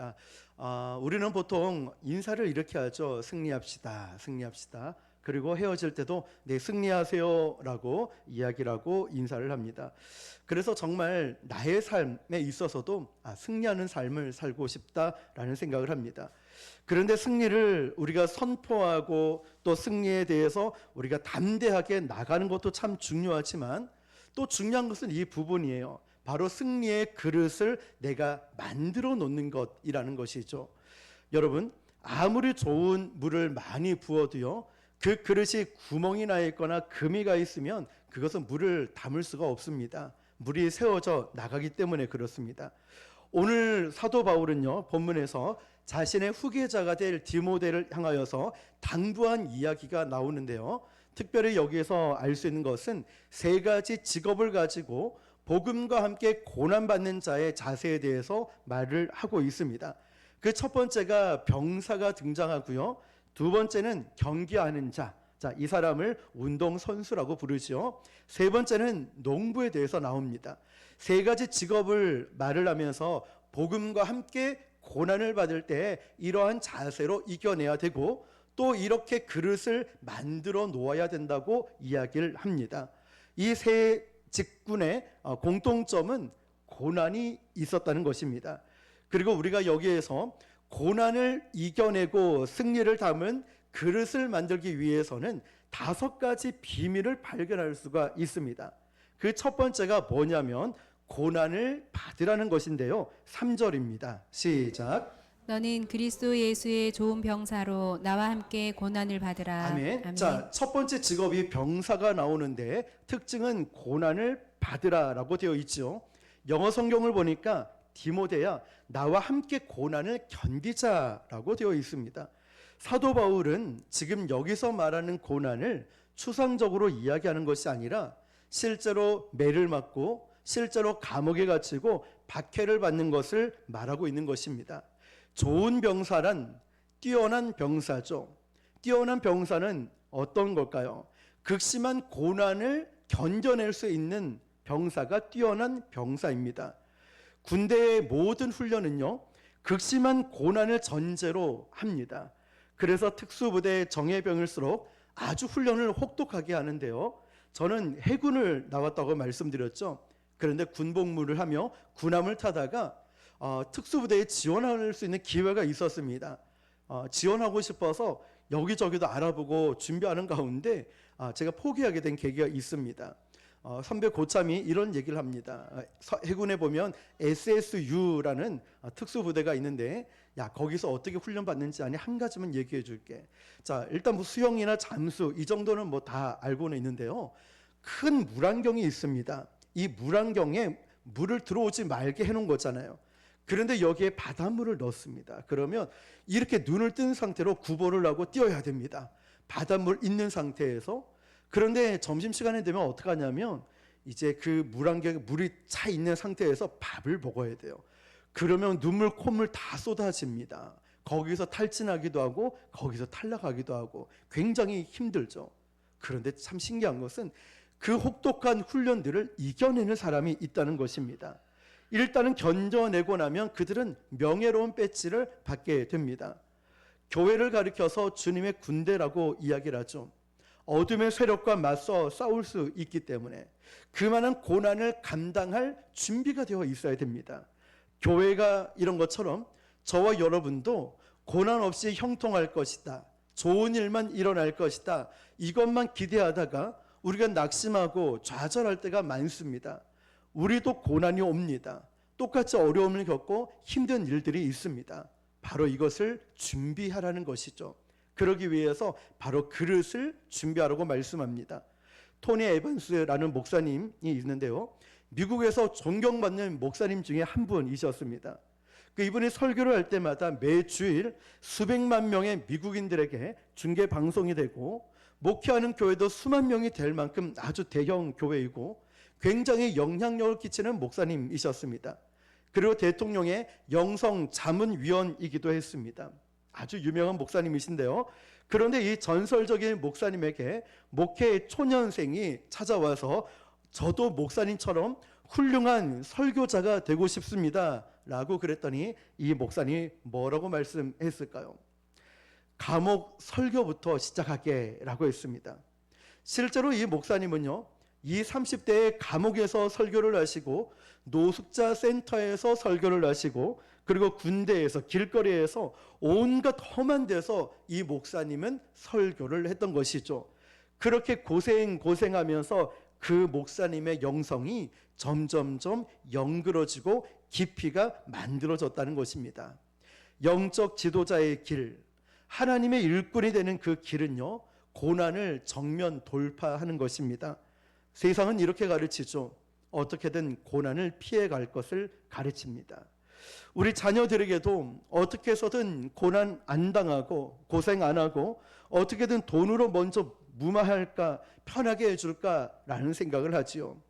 합니다. 우리는 보통 인사를 이렇게 하죠. 승리합시다, 승리합시다. 그리고 헤어질 때도 네, 승리하세요라고 이야기를 하고 인사를 합니다. 그래서 정말 나의 삶에 있어서도 승리하는 삶을 살고 싶다라는 생각을 합니다. 그런데 승리를 우리가 선포하고 또 승리에 대해서 우리가 담대하게 나가는 것도 참 중요하지만 또 중요한 것은 이 부분이에요. 바로 승리의 그릇을 내가 만들어 놓는 것이라는 것이죠. 여러분, 아무리 좋은 물을 많이 부어도요, 그 그릇이 구멍이 나 있거나 금이 가 있으면 그것은 물을 담을 수가 없습니다. 물이 새어져 나가기 때문에 그렇습니다. 오늘 사도 바울은요, 본문에서 자신의 후계자가 될 디모데를 향하여서 당부한 이야기가 나오는데요, 특별히 여기에서 알 수 있는 것은 세 가지 직업을 가지고 복음과 함께 고난받는 자의 자세에 대해서 말을 하고 있습니다. 그 첫 번째가 병사가 등장하고요, 두 번째는 경기하는 자, 이 사람을 운동선수라고 부르죠. 세 번째는 농부에 대해서 나옵니다. 세 가지 직업을 말을 하면서 복음과 함께 고난을 받을 때 이러한 자세로 이겨내야 되고 또 이렇게 그릇을 만들어 놓아야 된다고 이야기를 합니다. 이 세 직군의 공통점은 고난이 있었다는 것입니다. 그리고 우리가 여기에서 고난을 이겨내고 승리를 담은 그릇을 만들기 위해서는 5가지 비밀을 발견할 수가 있습니다. 그 첫 번째가 뭐냐면 고난을 받으라는 것인데요, 3절입니다. 시작. 너는 그리스도 예수의 좋은 병사로 나와 함께 고난을 받으라. 아멘. 아멘. 자, 첫 번째 직업이 병사가 나오는데 특징은 고난을 받으라라고 되어 있죠. 영어 성경을 보니까 디모데야, 나와 함께 고난을 견디자라고 되어 있습니다. 사도 바울은 지금 여기서 말하는 고난을 추상적으로 이야기하는 것이 아니라 실제로 매를 맞고 실제로 감옥에 갇히고 박해를 받는 것을 말하고 있는 것입니다. 좋은 병사란 뛰어난 병사죠. 뛰어난 병사는 어떤 걸까요? 극심한 고난을 견뎌낼 수 있는 병사가 뛰어난 병사입니다. 군대의 모든 훈련은요, 극심한 고난을 전제로 합니다. 그래서 특수부대 정예병일수록 아주 훈련을 혹독하게 하는데요, 저는 해군을 나왔다고 말씀드렸죠. 그런데 군복무를 하며 군함을 타다가 특수부대에 지원할 수 있는 기회가 있었습니다. 지원하고 싶어서 여기저기도 알아보고 준비하는 가운데 제가 포기하게 된 계기가 있습니다. 선배 고참이 이런 얘기를 합니다. 해군에 보면 SSU라는 특수부대가 있는데, 야, 거기서 어떻게 훈련받는지 아니, 한 가지만 얘기해 줄게. 자, 일단 뭐 수영이나 잠수 이 정도는 뭐 다 알고는 있는데요, 큰 물안경이 있습니다. 이 물안경에 물을 들어오지 말게 해놓은 거잖아요. 그런데 여기에 바닷물을 넣습니다. 그러면 이렇게 눈을 뜬 상태로 구보를 하고 뛰어야 됩니다. 바닷물 있는 상태에서. 그런데 점심시간이 되면 어떻게 하냐면 이제 그 물안경에 물이 차 있는 상태에서 밥을 먹어야 돼요. 그러면 눈물 콧물 다 쏟아집니다. 거기서 탈진하기도 하고 거기서 탈락하기도 하고 굉장히 힘들죠. 그런데 참 신기한 것은 그 혹독한 훈련들을 이겨내는 사람이 있다는 것입니다. 일단은 견뎌내고 나면 그들은 명예로운 배지를 받게 됩니다. 교회를 가리켜서 주님의 군대라고 이야기를 하죠. 어둠의 세력과 맞서 싸울 수 있기 때문에 그만한 고난을 감당할 준비가 되어 있어야 됩니다. 교회가 이런 것처럼 저와 여러분도 고난 없이 형통할 것이다, 좋은 일만 일어날 것이다, 이것만 기대하다가 우리가 낙심하고 좌절할 때가 많습니다. 우리도 고난이 옵니다. 똑같이 어려움을 겪고 힘든 일들이 있습니다. 바로 이것을 준비하라는 것이죠. 그러기 위해서 바로 그릇을 준비하라고 말씀합니다. 토니 에반스라는 목사님이 있는데요, 미국에서 존경받는 목사님 중에 한 분이셨습니다. 이분이 설교를 할 때마다 매주일 수백만 명의 미국인들에게 중계 방송이 되고 목회하는 교회도 수만 명이 될 만큼 아주 대형 교회이고 굉장히 영향력을 끼치는 목사님이셨습니다. 그리고 대통령의 영성 자문위원이기도 했습니다. 아주 유명한 목사님이신데요, 그런데 이 전설적인 목사님에게 목회 초년생이 찾아와서 저도 목사님처럼 훌륭한 설교자가 되고 싶습니다 라고 그랬더니 이 목사님이 뭐라고 말씀했을까요? 감옥 설교부터 시작하게 라고 했습니다. 실제로 이 목사님은요, 이 30대에 감옥에서 설교를 하시고 노숙자 센터에서 설교를 하시고 그리고 군대에서 길거리에서 온갖 험한 데서 이 목사님은 설교를 했던 것이죠. 그렇게 고생하면서 그 목사님의 영성이 점점점 영그러지고 깊이가 만들어졌다는 것입니다. 영적 지도자의 길, 하나님의 일꾼이 되는 그 길은요, 고난을 정면 돌파하는 것입니다. 세상은 이렇게 가르치죠. 어떻게든 고난을 피해갈 것을 가르칩니다. 우리 자녀들에게도 어떻게 해서든 고난 안 당하고 고생 안 하고 어떻게든 돈으로 먼저 무마할까, 편하게 해줄까라는 생각을 하지요.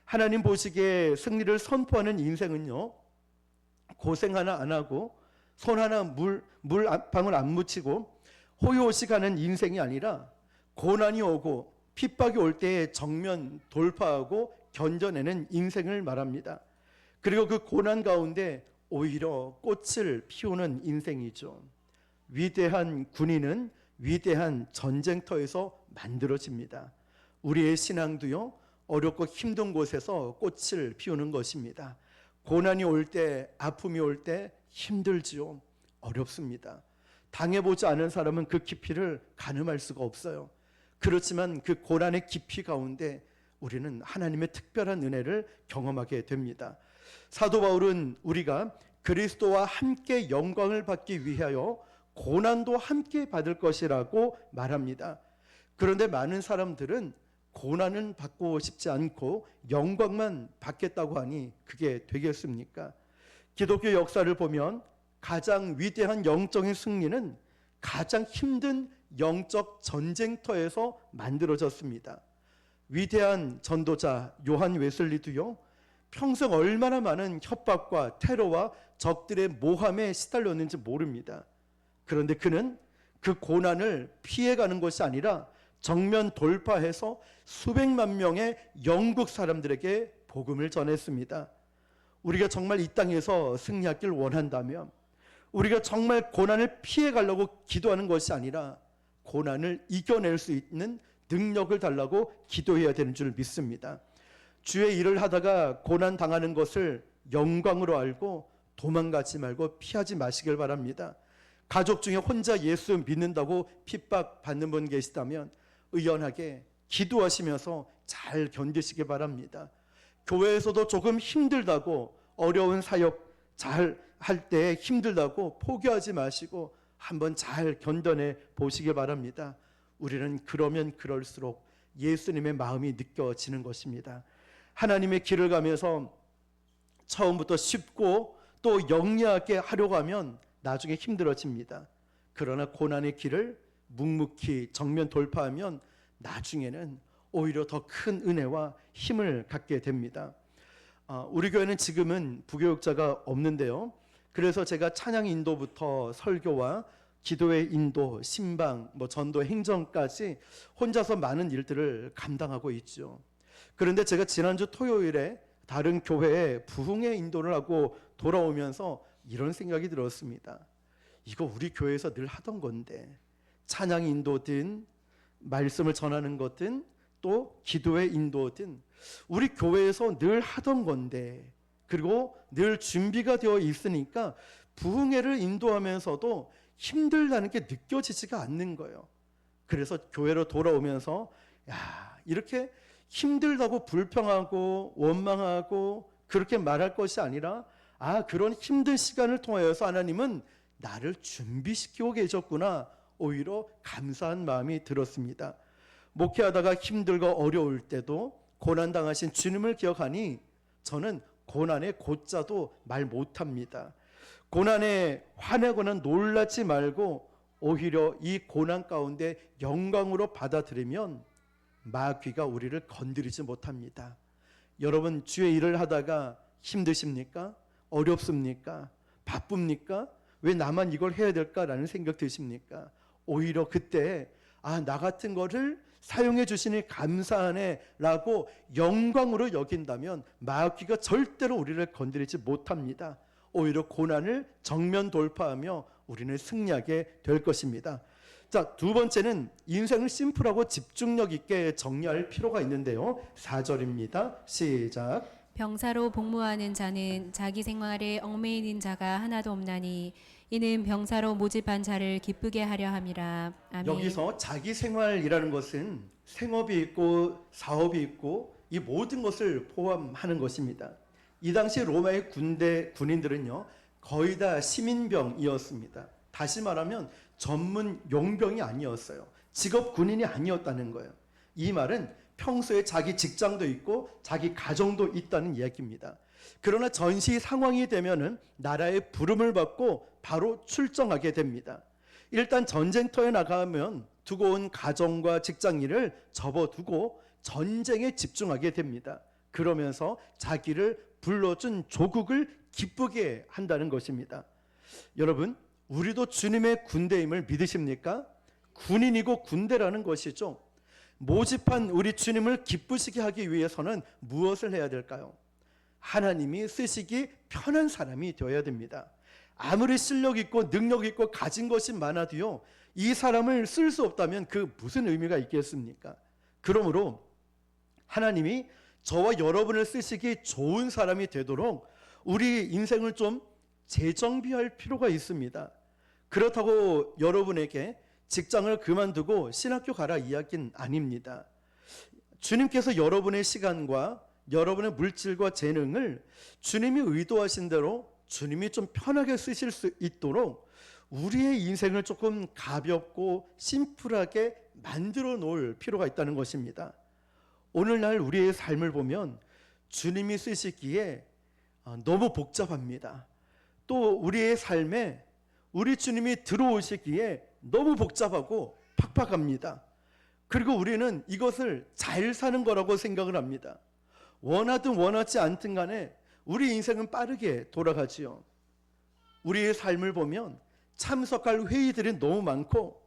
하나님 보시기에 승리를 선포하는 인생은요, 고생 하나 안 하고 손 하나 물방울 안 묻히고 호요식하는 인생이 아니라 고난이 오고 핍박이 올 때에 정면 돌파하고 견뎌내는 인생을 말합니다. 그리고 그 고난 가운데 오히려 꽃을 피우는 인생이죠. 위대한 군인은 위대한 전쟁터에서 만들어집니다. 우리의 신앙도요, 어렵고 힘든 곳에서 꽃을 피우는 것입니다. 고난이 올 때, 아픔이 올 때 힘들지요. 어렵습니다. 당해보지 않은 사람은 그 깊이를 가늠할 수가 없어요. 그렇지만 그 고난의 깊이 가운데 우리는 하나님의 특별한 은혜를 경험하게 됩니다. 사도 바울은 우리가 그리스도와 함께 영광을 받기 위하여 고난도 함께 받을 것이라고 말합니다. 그런데 많은 사람들은 고난은 받고 싶지 않고 영광만 받겠다고 하니 그게 되겠습니까? 기독교 역사를 보면 가장 위대한 영적인 승리는 가장 힘든 영적 전쟁터에서 만들어졌습니다. 위대한 전도자 요한 웨슬리도요, 평생 얼마나 많은 협박과 테러와 적들의 모함에 시달렸는지 모릅니다. 그런데 그는 그 고난을 피해가는 것이 아니라 정면 돌파해서 수백만 명의 영국 사람들에게 복음을 전했습니다. 우리가 정말 이 땅에서 승리하길 원한다면 우리가 정말 고난을 피해가려고 기도하는 것이 아니라 고난을 이겨낼 수 있는 능력을 달라고 기도해야 되는 줄 믿습니다. 주의 일을 하다가 고난 당하는 것을 영광으로 알고 도망가지 말고 피하지 마시길 바랍니다. 가족 중에 혼자 예수 믿는다고 핍박받는 분 계시다면 의연하게 기도하시면서 잘 견디시기 바랍니다. 교회에서도 조금 힘들다고, 어려운 사역 잘 할 때 힘들다고 포기하지 마시고 한번 잘 견뎌내 보시기 바랍니다. 우리는 그러면 그럴수록 예수님의 마음이 느껴지는 것입니다. 하나님의 길을 가면서 처음부터 쉽고 또 영리하게 하려고 하면 나중에 힘들어집니다. 그러나 고난의 길을 묵묵히 정면 돌파하면 나중에는 오히려 더 큰 은혜와 힘을 갖게 됩니다. 우리 교회는 지금은 부교육자가 없는데요. 그래서 제가 찬양 인도부터 설교와 기도의 인도, 신방, 전도, 행정까지 혼자서 많은 일들을 감당하고 있죠. 그런데 제가 지난주 토요일에 다른 교회에 부흥의 인도를 하고 돌아오면서 이런 생각이 들었습니다. 이거 우리 교회에서 늘 하던 건데, 찬양 인도든 말씀을 전하는 것든 또 기도의 인도든 우리 교회에서 늘 하던 건데, 그리고 늘 준비가 되어 있으니까 부흥회를 인도하면서도 힘들다는 게 느껴지지가 않는 거예요. 그래서 교회로 돌아오면서 이렇게 힘들다고 불평하고 원망하고 그렇게 말할 것이 아니라 그런 힘든 시간을 통하여서 하나님은 나를 준비시키고 계셨구나, 오히려 감사한 마음이 들었습니다. 목회하다가 힘들고 어려울 때도 고난당하신 주님을 기억하니 저는 고난의 고자도 말 못합니다. 고난에 화내거나 놀라지 말고 오히려 이 고난 가운데 영광으로 받아들이면 마귀가 우리를 건드리지 못합니다. 여러분, 주의 일을 하다가 힘드십니까? 어렵습니까? 바쁩니까? 왜 나만 이걸 해야 될까라는 생각 드십니까? 오히려 그때 나 같은 거를 사용해 주시니 감사하네 라고 영광으로 여긴다면 마귀가 절대로 우리를 건드리지 못합니다. 오히려 고난을 정면 돌파하며 우리는 승리하게 될 것입니다. 자, 두 번째는 인생을 심플하고 집중력 있게 정리할 필요가 있는데요. 4절입니다. 시작. 병사로 복무하는 자는 자기 생활에 얽매이는 자가 하나도 없나니 이는 병사로 모집한 자를 기쁘게 하려 함이라. 아멘. 여기서 자기 생활이라는 것은 생업이 있고 사업이 있고 이 모든 것을 포함하는 것입니다. 이 당시 로마의 군인들은요 거의 다 시민병이었습니다. 다시 말하면 전문 용병이 아니었어요. 직업 군인이 아니었다는 거예요. 이 말은 평소에 자기 직장도 있고 자기 가정도 있다는 이야기입니다. 그러나 전시 상황이 되면은 나라의 부름을 받고 바로 출정하게 됩니다. 일단 전쟁터에 나가면 두고 온 가정과 직장 일을 접어두고 전쟁에 집중하게 됩니다. 그러면서 자기를 불러준 조국을 기쁘게 한다는 것입니다. 여러분, 우리도 주님의 군대임을 믿으십니까? 군인이고 군대라는 것이죠. 모집한 우리 주님을 기쁘시게 하기 위해서는 무엇을 해야 될까요? 하나님이 쓰시기 편한 사람이 되어야 됩니다. 아무리 실력 있고 능력 있고 가진 것이 많아도요, 이 사람을 쓸 수 없다면 그 무슨 의미가 있겠습니까? 그러므로 하나님이 저와 여러분을 쓰시기 좋은 사람이 되도록 우리 인생을 좀 재정비할 필요가 있습니다. 그렇다고 여러분에게 직장을 그만두고 신학교 가라 이야기는 아닙니다. 주님께서 여러분의 시간과 여러분의 물질과 재능을 주님이 의도하신 대로 주님이 좀 편하게 쓰실 수 있도록 우리의 인생을 조금 가볍고 심플하게 만들어 놓을 필요가 있다는 것입니다. 오늘날 우리의 삶을 보면 주님이 쓰시기에 너무 복잡합니다. 또 우리의 삶에 우리 주님이 들어오시기에 너무 복잡하고 팍팍합니다. 그리고 우리는 이것을 잘 사는 거라고 생각을 합니다. 원하든 원하지 않든 간에 우리 인생은 빠르게 돌아가지요. 우리의 삶을 보면 참석할 회의들이 너무 많고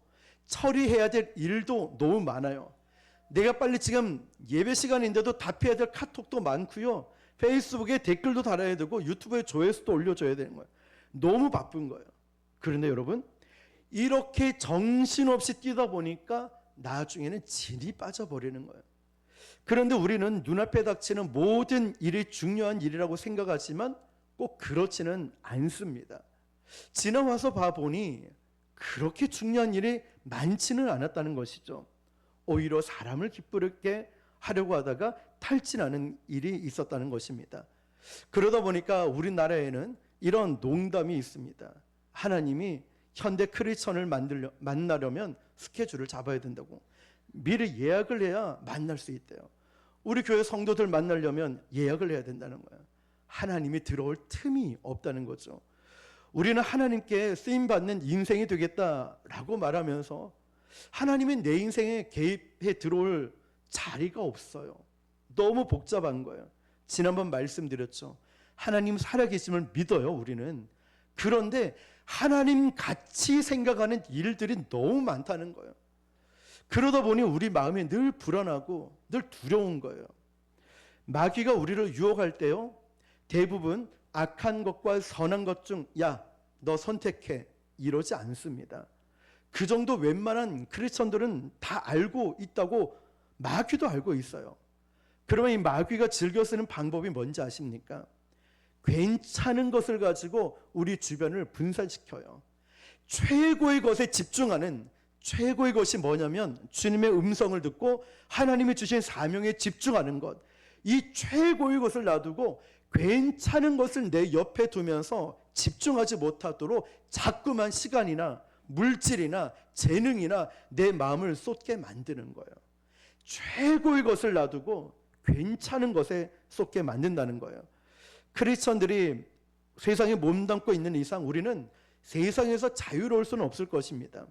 처리해야 될 일도 너무 많아요. 내가 빨리 지금 예배 시간인데도 답해야 될 카톡도 많고요. 페이스북에 댓글도 달아야 되고 유튜브에 조회수도 올려줘야 되는 거예요. 너무 바쁜 거예요. 그런데 여러분, 이렇게 정신없이 뛰다 보니까 나중에는 진이 빠져버리는 거예요. 그런데 우리는 눈앞에 닥치는 모든 일이 중요한 일이라고 생각하지만 꼭 그렇지는 않습니다. 지나와서 봐보니 그렇게 중요한 일이 많지는 않았다는 것이죠. 오히려 사람을 기쁘게 하려고 하다가 탈진하는 일이 있었다는 것입니다. 그러다 보니까 우리나라에는 이런 농담이 있습니다. 하나님이 현대 크리스천을 만나려면 스케줄을 잡아야 된다고. 미리 예약을 해야 만날 수 있대요. 우리 교회 성도들 만나려면 예약을 해야 된다는 거예요. 하나님이 들어올 틈이 없다는 거죠. 우리는 하나님께 쓰임받는 인생이 되겠다라고 말하면서 하나님이 내 인생에 개입해 들어올 자리가 없어요. 너무 복잡한 거예요. 지난번 말씀드렸죠. 하나님 살아계심을 믿어요, 우리는. 그런데 하나님 같이 생각하는 일들이 너무 많다는 거예요. 그러다 보니 우리 마음이 늘 불안하고 늘 두려운 거예요. 마귀가 우리를 유혹할 때요, 대부분 악한 것과 선한 것 중 야, 너 선택해 이러지 않습니다. 그 정도 웬만한 크리스천들은 다 알고 있다고 마귀도 알고 있어요. 그러면 이 마귀가 즐겨 쓰는 방법이 뭔지 아십니까? 괜찮은 것을 가지고 우리 주변을 분산시켜요. 최고의 것에 집중하는 최고의 것이 뭐냐면 주님의 음성을 듣고 하나님이 주신 사명에 집중하는 것. 이 최고의 것을 놔두고 괜찮은 것을 내 옆에 두면서 집중하지 못하도록 자꾸만 시간이나 물질이나 재능이나 내 마음을 쏟게 만드는 거예요. 최고의 것을 놔두고 괜찮은 것에 쏟게 만든다는 거예요. 크리스천들이 세상에 몸담고 있는 이상 우리는 세상에서 자유로울 수는 없을 것입니다.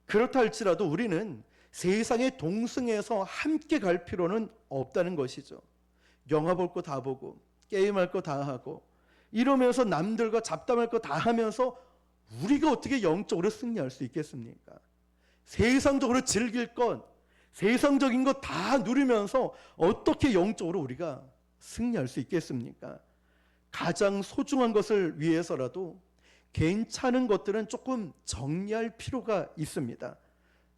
그렇다 할지라도 우리는 세상의 동승에서 함께 갈 필요는 없다는 것이죠. 영화 볼 거 다 보고 게임할 거 다 하고 이러면서 남들과 잡담할 거 다 하면서 우리가 어떻게 영적으로 승리할 수 있겠습니까? 세상적으로 즐길 것, 세상적인 것 다 누리면서 어떻게 영적으로 우리가 승리할 수 있겠습니까? 가장 소중한 것을 위해서라도 괜찮은 것들은 조금 정리할 필요가 있습니다.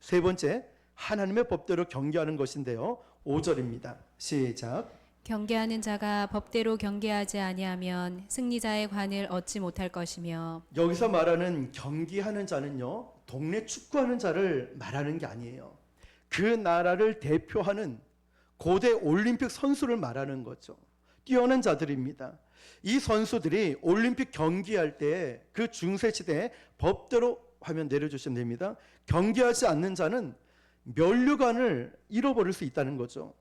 세 번째, 하나님의 법대로 경계하는 것인데요. 5절입니다. 시작. 경계하는 자가 법대로 경계하지 아니하면 승리자의 관을 얻지 못할 것이며. 여기서 말하는 경기하는 자는요, 동네 축구하는 자를 말하는 게 아니에요. 그 나라를 대표하는 고대 올림픽 선수를 말하는 거죠. 뛰어난 자들입니다. 이 선수들이 올림픽 경기할 때 그 중세시대에 법대로 화면 내려주시면 됩니다. 경기하지 않는 자는 면류관을 잃어버릴 수 있다는 거죠.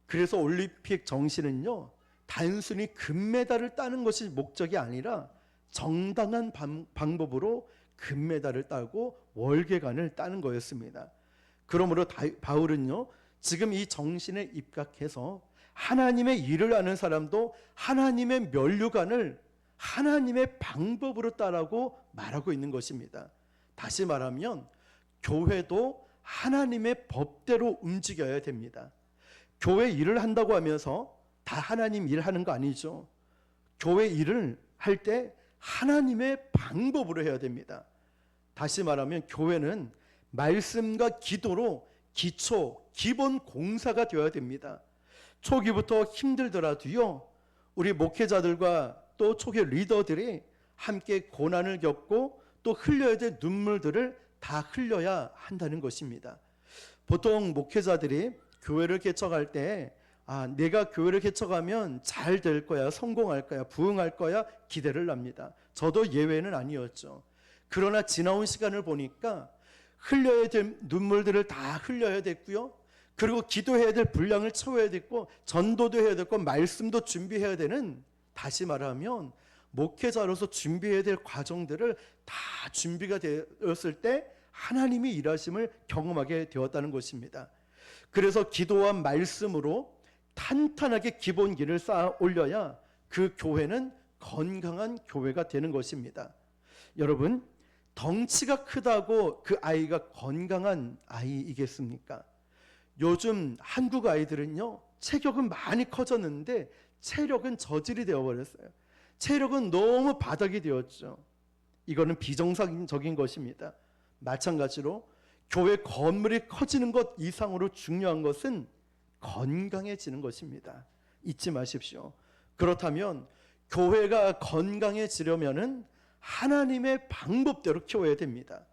그래서 올림픽 정신은요, 단순히 금메달을 따는 것이 목적이 아니라 정당한 방법으로 금메달을 따고 월계관을 따는 거였습니다. 그러므로 바울은요, 지금 이 정신에 입각해서 하나님의 일을 아는 사람도 하나님의 면류관을 하나님의 방법으로 따라고 말하고 있는 것입니다. 다시 말하면 교회도 하나님의 법대로 움직여야 됩니다. 교회 일을 한다고 하면서 다 하나님 일하는 거 아니죠. 교회 일을 할 때 하나님의 방법으로 해야 됩니다. 다시 말하면 교회는 말씀과 기도로 기본 공사가 되어야 됩니다. 초기부터 힘들더라도요, 우리 목회자들과 또 초기 리더들이 함께 고난을 겪고 또 흘려야 될 눈물들을 다 흘려야 한다는 것입니다. 보통 목회자들이 교회를 개척할 때 내가 교회를 개척하면 잘 될 거야, 성공할 거야, 부흥할 거야 기대를 합니다. 저도 예외는 아니었죠. 그러나 지나온 시간을 보니까 흘려야 될 눈물들을 다 흘려야 됐고요. 그리고 기도해야 될 분량을 채워야 됐고, 전도도 해야 됐고, 말씀도 준비해야 되는, 다시 말하면 목회자로서 준비해야 될 과정들을 다 준비가 되었을 때 하나님이 일하심을 경험하게 되었다는 것입니다. 그래서 기도와 말씀으로 탄탄하게 기본기를 쌓아 올려야 그 교회는 건강한 교회가 되는 것입니다. 여러분, 덩치가 크다고 그 아이가 건강한 아이이겠습니까? 요즘 한국 아이들은요, 체격은 많이 커졌는데 체력은 저질이 되어버렸어요. 체력은 너무 바닥이 되었죠. 이거는 비정상적인 것입니다. 마찬가지로 교회 건물이 커지는 것 이상으로 중요한 것은 건강해지는 것입니다. 잊지 마십시오. 그렇다면 교회가 건강해지려면은 하나님의 방법대로 키워야 됩니다.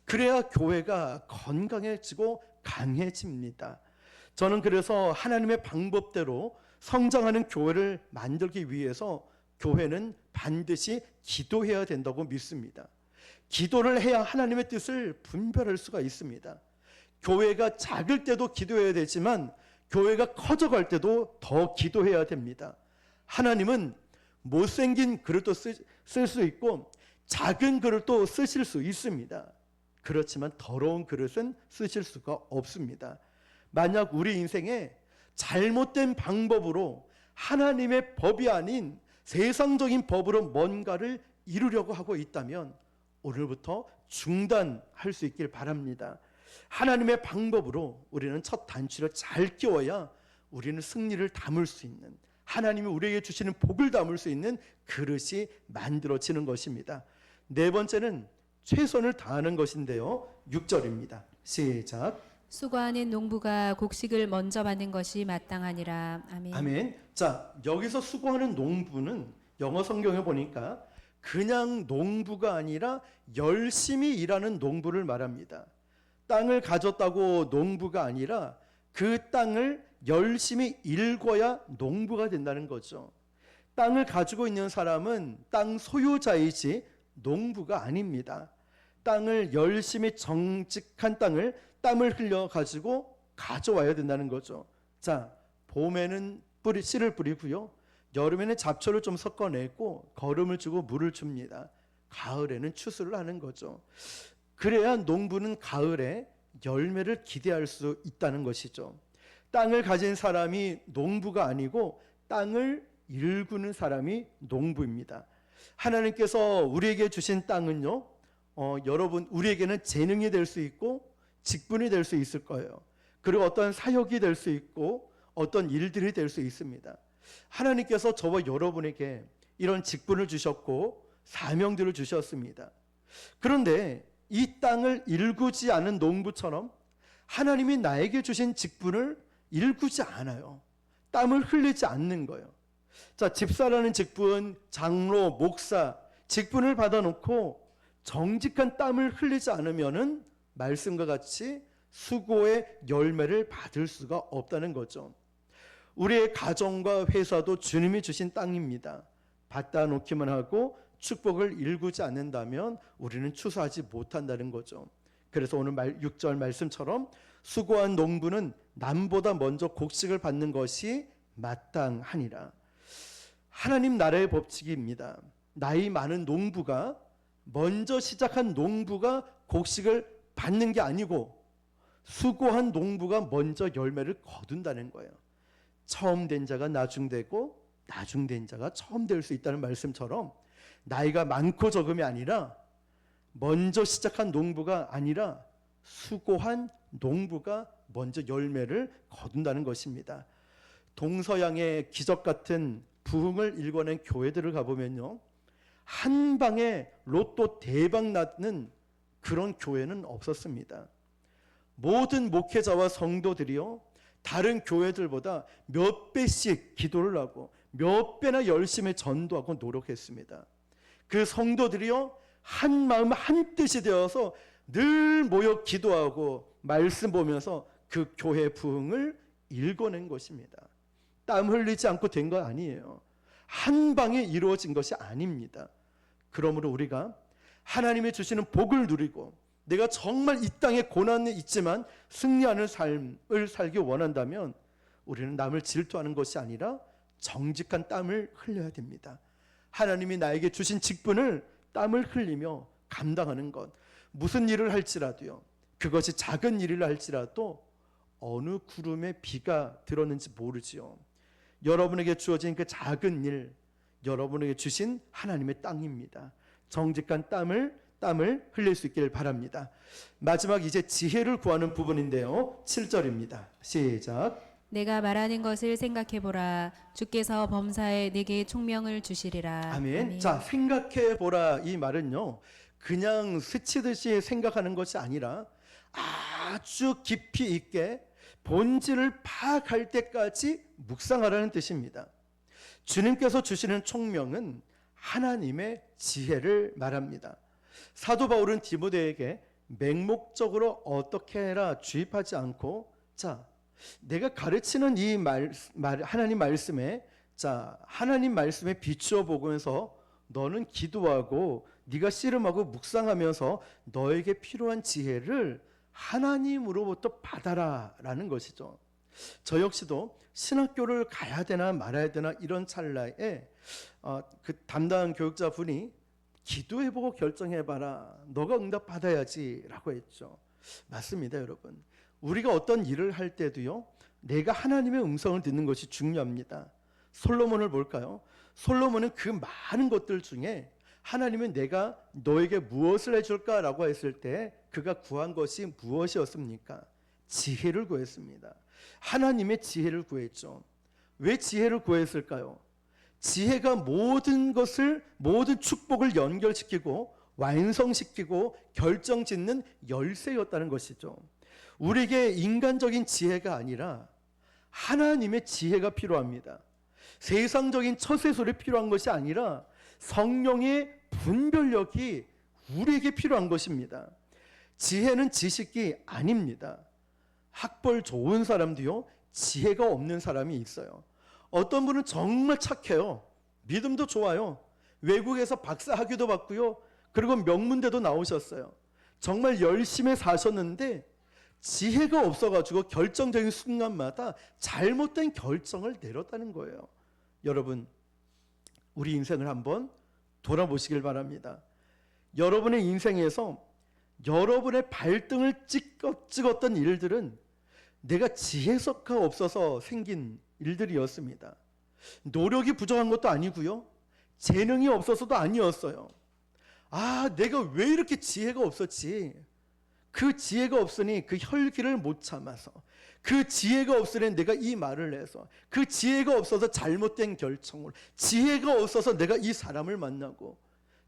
그래야 교회가 건강해지고 강해집니다. 저는 그래서 하나님의 방법대로 성장하는 교회를 만들기 위해서 교회는 반드시 기도해야 된다고 믿습니다. 기도를 해야 하나님의 뜻을 분별할 수가 있습니다. 교회가 작을 때도 기도해야 되지만 교회가 커져갈 때도 더 기도해야 됩니다. 하나님은 못생긴 그릇도 쓸 수 있고 작은 그릇도 쓰실 수 있습니다. 그렇지만 더러운 그릇은 쓰실 수가 없습니다. 만약 우리 인생에 잘못된 방법으로 하나님의 법이 아닌 세상적인 법으로 뭔가를 이루려고 하고 있다면 오늘부터 중단할 수 있길 바랍니다. 하나님의 방법으로 우리는 첫 단추를 잘 끼워야 우리는 승리를 담을 수 있는, 하나님이 우리에게 주시는 복을 담을 수 있는 그릇이 만들어지는 것입니다. 네 번째는 최선을 다하는 것인데요. 6절입니다. 시작. 수고하는 농부가 곡식을 먼저 받는 것이 마땅하니라. 아멘. 아멘. 자, 여기서 수고하는 농부는 영어 성경에 보니까 그냥 농부가 아니라 열심히 일하는 농부를 말합니다. 땅을 가졌다고 농부가 아니라 그 땅을 열심히 일궈야 농부가 된다는 거죠. 땅을 가지고 있는 사람은 땅 소유자이지 농부가 아닙니다. 땅을 열심히 정직한 땅을 땀을 흘려 가지고 가져와야 된다는 거죠. 자, 봄에는 씨를 뿌리고요. 여름에는 잡초를 좀 섞어내고 거름을 주고 물을 줍니다. 가을에는 추수를 하는 거죠. 그래야 농부는 가을에 열매를 기대할 수 있다는 것이죠. 땅을 가진 사람이 농부가 아니고 땅을 일구는 사람이 농부입니다. 하나님께서 우리에게 주신 땅은요, 여러분, 우리에게는 재능이 될 수 있고 직분이 될 수 있을 거예요. 그리고 어떤 사역이 될 수 있고 어떤 일들이 될 수 있습니다. 하나님께서 저와 여러분에게 이런 직분을 주셨고 사명들을 주셨습니다. 그런데 이 땅을 일구지 않은 농부처럼 하나님이 나에게 주신 직분을 일구지 않아요. 땀을 흘리지 않는 거예요. 자, 집사라는 직분, 장로, 목사 직분을 받아놓고 정직한 땀을 흘리지 않으면은 말씀과 같이 수고의 열매를 받을 수가 없다는 거죠. 우리의 가정과 회사도 주님이 주신 땅입니다. 받다 놓기만 하고 축복을 일구지 않는다면 우리는 추수하지 못한다는 거죠. 그래서 오늘 6절 말씀처럼 수고한 농부는 남보다 먼저 곡식을 받는 것이 마땅하니라. 하나님 나라의 법칙입니다. 나이 많은 농부가 먼저 시작한 농부가 곡식을 받는 게 아니고 수고한 농부가 먼저 열매를 거둔다는 거예요. 처음 된 자가 나중되고 나중된 자가 처음 될 수 있다는 말씀처럼 나이가 많고 적음이 아니라 먼저 시작한 농부가 아니라 수고한 농부가 먼저 열매를 거둔다는 것입니다. 동서양의 기적 같은 부흥을 일궈낸 교회들을 가보면요, 한 방에 로또 대박 나는 그런 교회는 없었습니다. 모든 목회자와 성도들이요, 다른 교회들보다 몇 배씩 기도를 하고 몇 배나 열심히 전도하고 노력했습니다. 그 성도들이요, 한 마음 한 뜻이 되어서 늘 모여 기도하고 말씀 보면서 그 교회 부흥을 일궈낸 것입니다. 땀 흘리지 않고 된 거 아니에요. 한 방에 이루어진 것이 아닙니다. 그러므로 우리가 하나님이 주시는 복을 누리고 내가 정말 이 땅에 고난이 있지만 승리하는 삶을 살기 원한다면 우리는 남을 질투하는 것이 아니라 정직한 땀을 흘려야 됩니다. 하나님이 나에게 주신 직분을 땀을 흘리며 감당하는 것, 무슨 일을 할지라도요, 그것이 작은 일이라 할지라도 어느 구름에 비가 들었는지 모르지요. 여러분에게 주어진 그 작은 일, 여러분에게 주신 하나님의 땅입니다. 정직한 땀을 흘릴 수 있기를 바랍니다. 마지막 이제 지혜를 구하는 부분인데요, 7절입니다. 시작. 내가 말하는 것을 생각해보라. 주께서 범사에 내게 총명을 주시리라. 아멘. 자, 생각해보라 이 말은요, 그냥 스치듯이 생각하는 것이 아니라 아주 깊이 있게 본질을 파악할 때까지 묵상하라는 뜻입니다. 주님께서 주시는 총명은 하나님의 지혜를 말합니다. 사도 바울은 디모데에게 맹목적으로 어떻게 해라 주입하지 않고, 자, 내가 가르치는 이 하나님 말씀에, 자, 하나님 말씀에 비추어 보면서 너는 기도하고 네가 씨름하고 묵상하면서 너에게 필요한 지혜를 하나님으로부터 받아라라는 것이죠. 저 역시도 신학교를 가야 되나 말아야 되나 이런 찰나에 그 담당 교육자분이 기도해보고 결정해봐라. 너가 응답받아야지 라고 했죠. 맞습니다, 여러분. 우리가 어떤 일을 할 때도요, 내가 하나님의 음성을 듣는 것이 중요합니다. 솔로몬을 볼까요? 솔로몬은 그 많은 것들 중에 하나님은 내가 너에게 무엇을 해줄까라고 했을 때 그가 구한 것이 무엇이었습니까? 지혜를 구했습니다. 하나님의 지혜를 구했죠. 왜 지혜를 구했을까요? 지혜가 모든 것을, 모든 축복을 연결시키고 완성시키고 결정짓는 열쇠였다는 것이죠. 우리에게 인간적인 지혜가 아니라 하나님의 지혜가 필요합니다. 세상적인 처세술이 필요한 것이 아니라 성령의 분별력이 우리에게 필요한 것입니다. 지혜는 지식이 아닙니다. 학벌 좋은 사람도요, 지혜가 없는 사람이 있어요. 어떤 분은 정말 착해요. 믿음도 좋아요. 외국에서 박사 학위도 받고요. 그리고 명문대도 나오셨어요. 정말 열심히 사셨는데 지혜가 없어가지고 결정적인 순간마다 잘못된 결정을 내렸다는 거예요. 여러분, 우리 인생을 한번 돌아보시길 바랍니다. 여러분의 인생에서 여러분의 발등을 찍었던 일들은 내가 지혜가 없어서 생긴 일들이었습니다. 노력이 부족한 것도 아니고요, 재능이 없어서도 아니었어요. 내가 왜 이렇게 지혜가 없었지? 그 지혜가 없으니 그 혈기를 못 참아서, 그 지혜가 없으니 내가 이 말을 해서, 그 지혜가 없어서 잘못된 결정을, 지혜가 없어서 내가 이 사람을 만나고,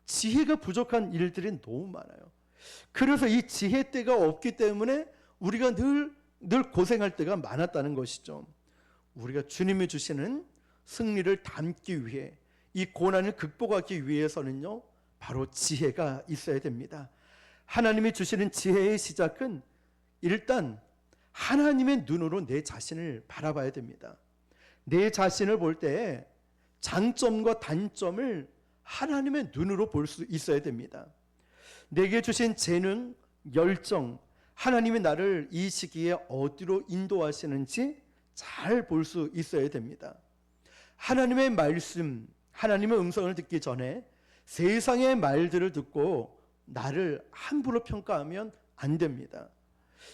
지혜가 부족한 일들이 너무 많아요. 그래서 이 지혜 때가 없기 때문에 우리가 늘 고생할 때가 많았다는 것이죠. 우리가 주님이 주시는 승리를 담기 위해, 이 고난을 극복하기 위해서는요, 바로 지혜가 있어야 됩니다. 하나님이 주시는 지혜의 시작은 일단 하나님의 눈으로 내 자신을 바라봐야 됩니다. 내 자신을 볼 때 장점과 단점을 하나님의 눈으로 볼 수 있어야 됩니다. 내게 주신 재능, 열정, 하나님이 나를 이 시기에 어디로 인도하시는지 잘 볼 수 있어야 됩니다. 하나님의 말씀, 하나님의 음성을 듣기 전에 세상의 말들을 듣고 나를 함부로 평가하면 안 됩니다.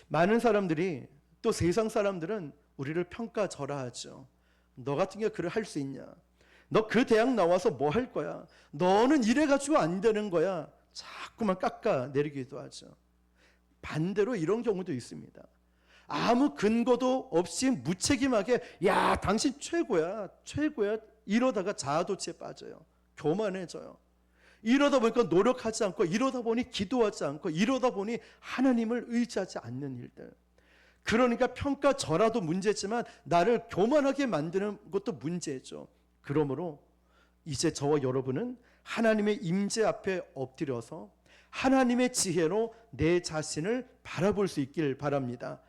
많은 사람들이, 또 세상 사람들은 우리를 평가절하하죠. 너 같은 게 그걸 할 수 있냐? 너 그 대학 나와서 뭐 할 거야? 너는 이래가지고 안 되는 거야. 자꾸만 깎아내리기도 하죠. 반대로 이런 경우도 있습니다. 아무 근거도 없이 무책임하게 야 당신 최고야 최고야 이러다가 자아도취에 빠져요. 교만해져요. 이러다 보니까 노력하지 않고, 이러다 보니 기도하지 않고, 이러다 보니 하나님을 의지하지 않는 일들. 그러니까 평가절하도 문제지만 나를 교만하게 만드는 것도 문제죠. 그러므로 이제 저와 여러분은 하나님의 임재 앞에 엎드려서 하나님의 지혜로 내 자신을 바라볼 수 있길 바랍니다.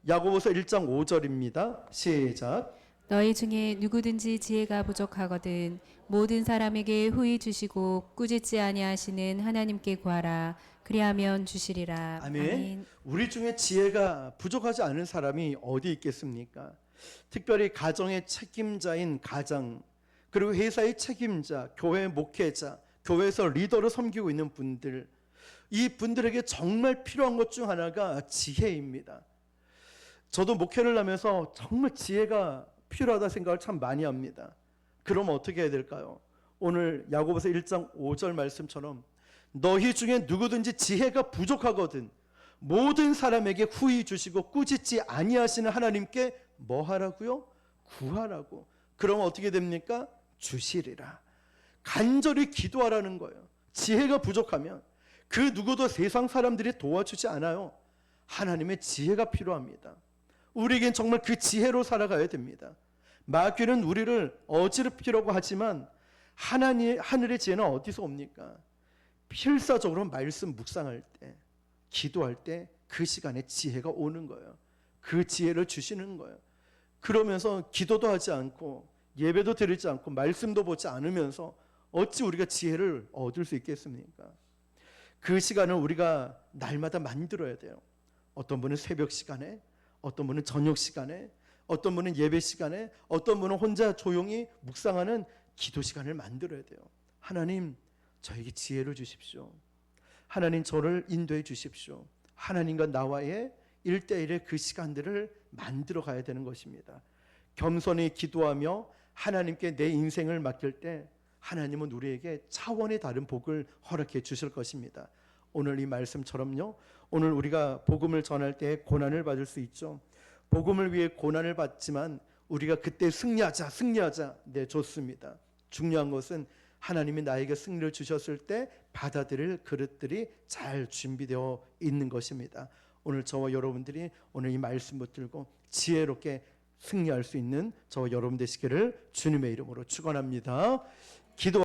야고보서 1장 5절입니다. 시작. 너희 중에 누구든지 지혜가 부족하거든 모든 사람에게 후히 주시고 꾸짖지 아니하시는 하나님께 구하라. 그리하면 주시리라. 아멘. 우리 중에 지혜가 부족하지 않은 사람이 어디 있겠습니까? 특별히 가정의 책임자인 가장, 그리고 회사의 책임자, 교회 목회자, 교회에서 리더로 섬기고 있는 분들, 이 분들에게 정말 필요한 것 중 하나가 지혜입니다. 저도 목회를 하면서 정말 지혜가 필요하다 생각을 참 많이 합니다. 그럼 어떻게 해야 될까요? 오늘 야고보서 1장 5절 말씀처럼 너희 중에 누구든지 지혜가 부족하거든 모든 사람에게 후히 주시고 꾸짖지 아니하시는 하나님께 뭐 하라고요? 구하라고. 그럼 어떻게 됩니까? 주시리라. 간절히 기도하라는 거예요. 지혜가 부족하면 그 누구도 세상 사람들이 도와주지 않아요. 하나님의 지혜가 필요합니다. 우리에겐 정말 그 지혜로 살아가야 됩니다. 마귀는 우리를 어지럽히려고 하지만 하늘의 지혜는 어디서 옵니까? 필사적으로 말씀 묵상할 때, 기도할 때 그 시간에 지혜가 오는 거예요. 그 지혜를 주시는 거예요. 그러면서 기도도 하지 않고 예배도 드리지 않고 말씀도 보지 않으면서 어찌 우리가 지혜를 얻을 수 있겠습니까? 그 시간을 우리가 날마다 만들어야 돼요. 어떤 분은 새벽 시간에, 어떤 분은 저녁 시간에, 어떤 분은 예배 시간에, 어떤 분은 혼자 조용히 묵상하는 기도 시간을 만들어야 돼요. 하나님, 저에게 지혜를 주십시오. 하나님, 저를 인도해 주십시오. 하나님과 나와의 1대1의 그 시간들을 만들어 가야 되는 것입니다. 겸손히 기도하며 하나님께 내 인생을 맡길 때 하나님은 우리에게 차원의 다른 복을 허락해 주실 것입니다. 오늘 이 말씀처럼요, 오늘 우리가 복음을 전할 때 고난을 받을 수 있죠. 복음을 위해 고난을 받지만 우리가 그때 승리하자. 네, 좋습니다. 중요한 것은 하나님이 나에게 승리를 주셨을 때 받아들일 그릇들이 잘 준비되어 있는 것입니다. 오늘 저와 여러분들이 오늘 이 말씀 붙들고 지혜롭게 승리할 수 있는 저와 여러분 되시기를 주님의 이름으로 축원합니다. 기도